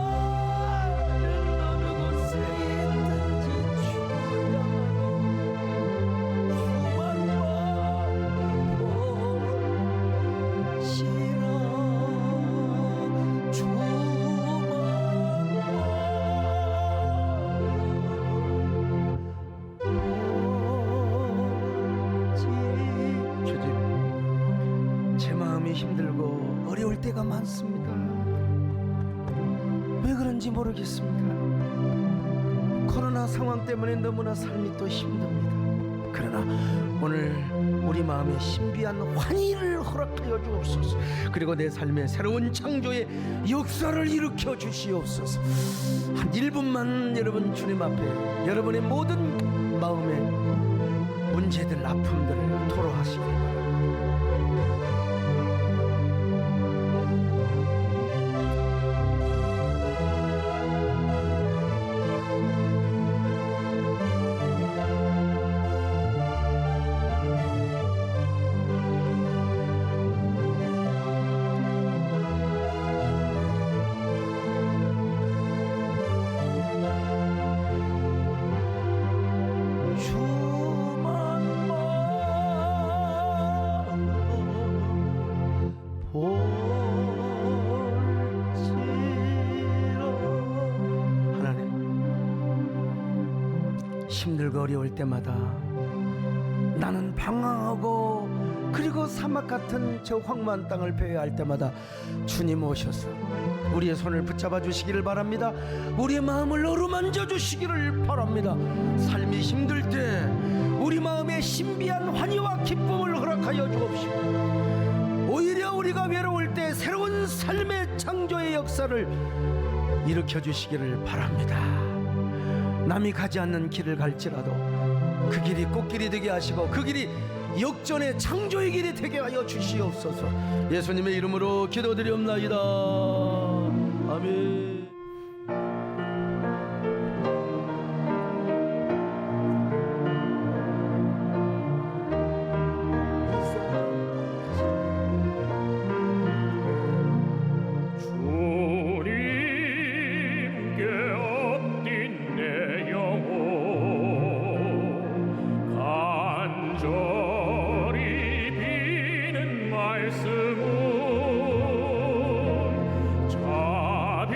어느 곳에 있든지 주야마로 주님, 제 마음이 힘들고 어려울 때가 많습니다. 왜 그런지 모르겠습니다. 코로나 상황 때문에 너무나 삶이 또 힘듭니다. 그러나 오늘 우리 마음에 신비한 환희를 허락하여 주옵소서. 그리고 내 삶의 새로운 창조의 역사를 일으켜 주시옵소서. 한 1분만 여러분 주님 앞에 여러분의 모든 마음의 문제들, 아픔들을 토로하시길 바랍니다. 하나님, 힘들고 어려울 때마다 나는 방황하고 그리고 사막 같은 저 황무한 땅을 배회할 할 때마다 주님 오셔서 우리의 손을 붙잡아 주시기를 바랍니다. 우리의 마음을 어루만져 주시기를 바랍니다. 삶이 힘들 때 우리 마음에 신비한 환희와 기쁨을 허락하여 주옵시고 오히려 우리가 외로울 때 새로운 삶의 창조의 역사를 일으켜 주시기를 바랍니다. 남이 가지 않는 길을 갈지라도 그 길이 꽃길이 되게 하시고 그 길이 역전의 창조의 길이 되게 하여 주시옵소서. 예수님의 이름으로 기도드리옵나이다. 아멘. 말씀은 자비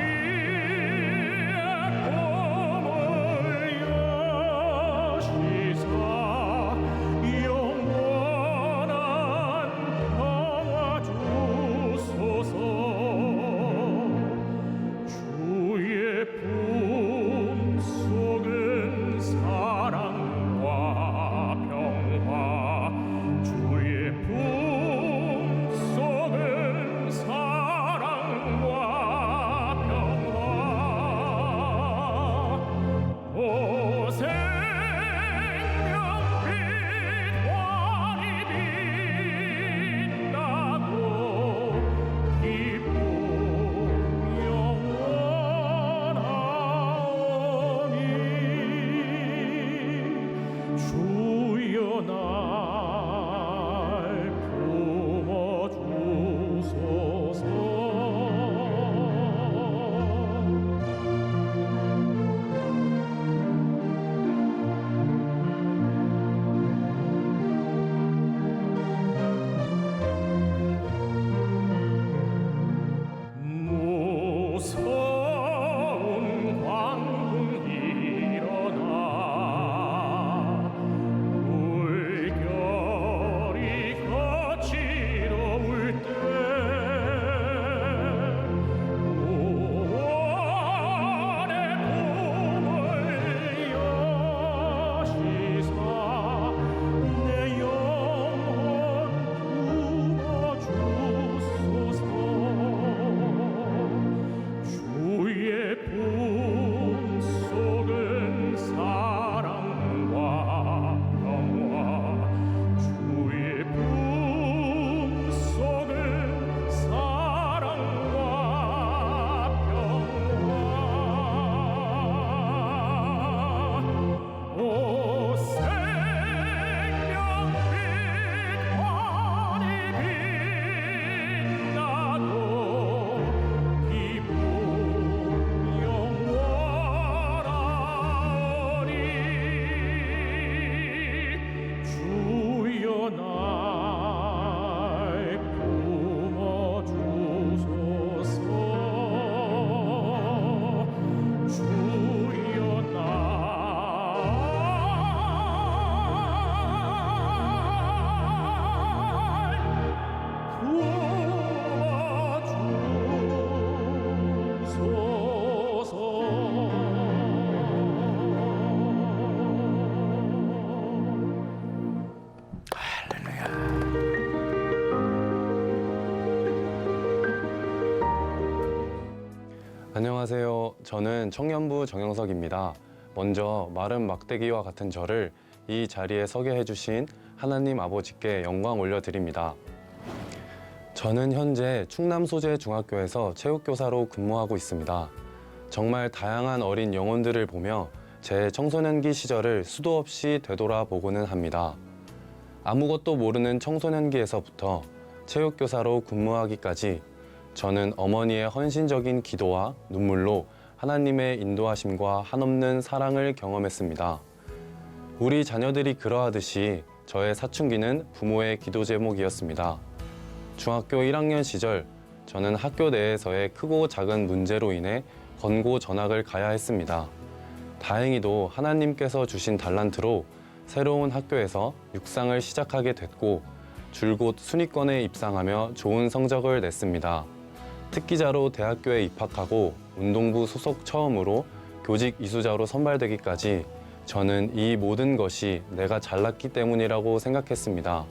안녕하세요. 저는 청년부 정영석입니다. 먼저 마른 막대기와 같은 저를 이 자리에 서게 해주신 하나님 아버지께 영광 올려드립니다. 저는 현재 충남 소재 중학교에서 체육교사로 근무하고 있습니다. 정말 다양한 어린 영혼들을 보며 제 청소년기 시절을 수도 없이 되돌아보고는 합니다. 아무것도 모르는 청소년기에서부터 체육교사로 근무하기까지 저는 어머니의 헌신적인 기도와 눈물로 하나님의 인도하심과 한없는 사랑을 경험했습니다. 우리 자녀들이 그러하듯이 저의 사춘기는 부모의 기도 제목이었습니다. 중학교 1학년 시절 저는 학교 내에서의 크고 작은 문제로 인해 권고 전학을 가야 했습니다. 다행히도 하나님께서 주신 달란트로 새로운 학교에서 육상을 시작하게 됐고 줄곧 순위권에 입상하며 좋은 성적을 냈습니다. 특기자로 대학교에 입학하고 운동부 소속 처음으로 교직 이수자로 선발되기까지 저는 이 모든 것이 내가 잘났기 때문이라고 생각했습니다.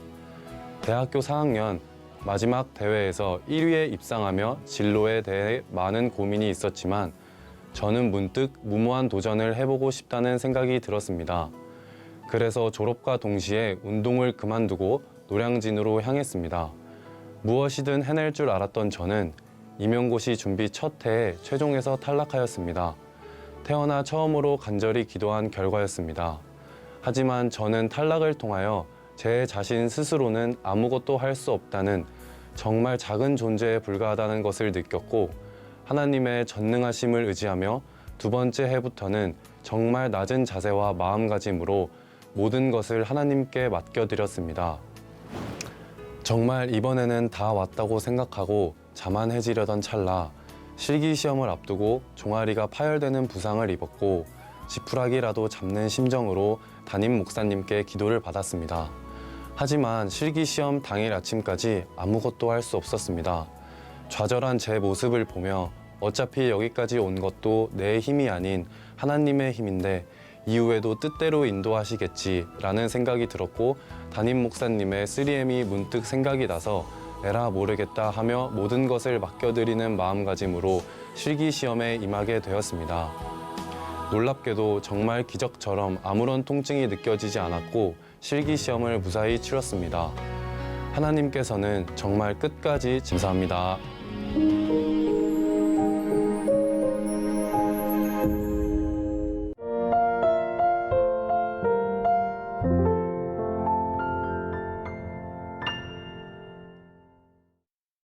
대학교 4학년 마지막 대회에서 1위에 입상하며 진로에 대해 많은 고민이 있었지만 저는 문득 무모한 도전을 해보고 싶다는 생각이 들었습니다. 그래서 졸업과 동시에 운동을 그만두고 노량진으로 향했습니다. 무엇이든 해낼 줄 알았던 저는 임용고시 준비 첫 해에 최종에서 탈락하였습니다. 태어나 처음으로 간절히 기도한 결과였습니다. 하지만 저는 탈락을 통하여 제 자신 스스로는 아무것도 할 수 없다는 정말 작은 존재에 불과하다는 것을 느꼈고 하나님의 전능하심을 의지하며 두 번째 해부터는 정말 낮은 자세와 마음가짐으로 모든 것을 하나님께 맡겨드렸습니다. 정말 이번에는 다 왔다고 생각하고 자만해지려던 찰나 실기시험을 앞두고 종아리가 파열되는 부상을 입었고 지푸라기라도 잡는 심정으로 담임 목사님께 기도를 받았습니다. 하지만 실기시험 당일 아침까지 아무것도 할 수 없었습니다. 좌절한 제 모습을 보며 어차피 여기까지 온 것도 내 힘이 아닌 하나님의 힘인데 이후에도 뜻대로 인도하시겠지라는 생각이 들었고 담임 목사님의 3M이 문득 생각이 나서 에라 모르겠다 하며 모든 것을 맡겨드리는 마음가짐으로 실기시험에 임하게 되었습니다. 놀랍게도 정말 기적처럼 아무런 통증이 느껴지지 않았고 실기시험을 무사히 치렀습니다. 하나님께서는 정말 끝까지 감사합니다.